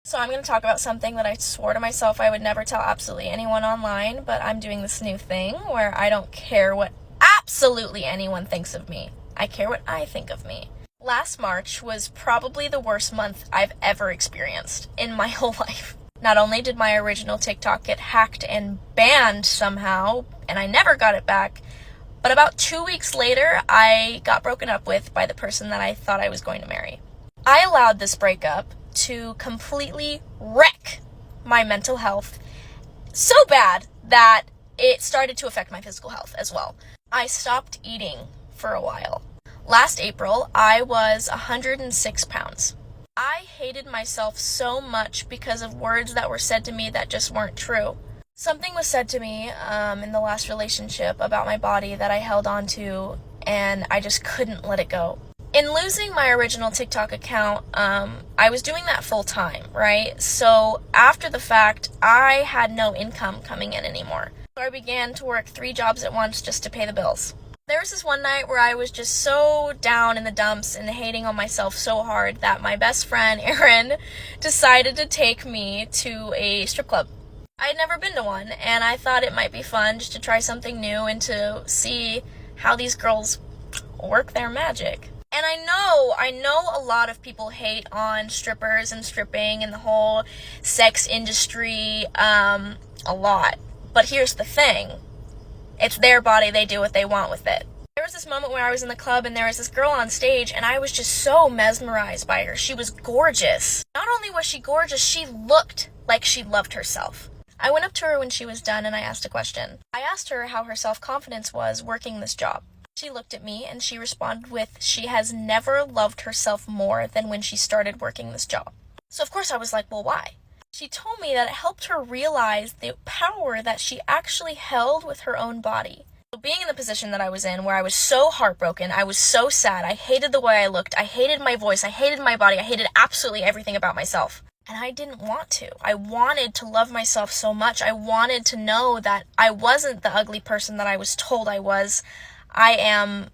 So I'm going to talk about something that I swore to myself I would never tell absolutely anyone online, but I'm doing this new thing where I don't care what absolutely anyone thinks of me. I care what I think of me. Last March was probably the worst month I've ever experienced in my whole life. Not only did my original TikTok get hacked and banned somehow, and I never got it back, but about 2 weeks later, I got broken up with by the person that I thought I was going to marry. I allowed this breakup to completely wreck my mental health so bad that it started to affect my physical health as well. I stopped eating for a while. Last April, I was 106 pounds. I hated myself so much because of words that were said to me that just weren't true. Something was said to me in the last relationship about my body that I held on to, and I just couldn't let it go. In losing my original TikTok account, I was doing that full time, right? So after the fact, I had no income coming in anymore. So I began to work 3 jobs at once just to pay the bills. There was this one night where I was just so down in the dumps and hating on myself so hard that my best friend, Erin, decided to take me to a strip club. I had never been to one, and I thought it might be fun just to try something new and to see how these girls work their magic. And I know a lot of people hate on strippers and stripping and the whole sex industry a lot. But here's the thing. It's their body, they do what they want with it. There was this moment where I was in the club and there was this girl on stage and I was just so mesmerized by her. She was gorgeous. Not only was she gorgeous, she looked like she loved herself. I went up to her when she was done and I asked a question. I asked her how her self-confidence was working this job. She looked at me and she responded with, she has never loved herself more than when she started working this job. So of course I was like, well, why? She told me that it helped her realize the power that she actually held with her own body. So being in the position that I was in, where I was so heartbroken, I was so sad, I hated the way I looked, I hated my voice, I hated my body, I hated absolutely everything about myself. And I didn't want to. I wanted to love myself so much. I wanted to know that I wasn't the ugly person that I was told I was. I am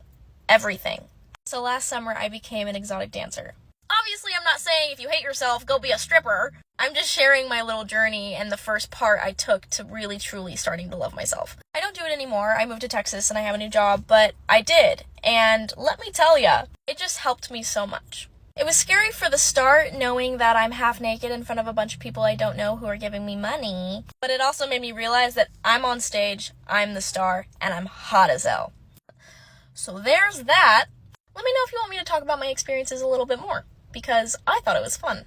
everything. So last summer, I became an exotic dancer. Obviously, I'm not saying if you hate yourself, go be a stripper. I'm just sharing my little journey and the first part I took to really, truly starting to love myself. I don't do it anymore. I moved to Texas and I have a new job, but I did. And let me tell ya, it just helped me so much. It was scary for the start, knowing that I'm half naked in front of a bunch of people I don't know who are giving me money. But it also made me realize that I'm on stage, I'm the star, and I'm hot as hell. So there's that. Let me know if you want me to talk about my experiences a little bit more, because I thought it was fun.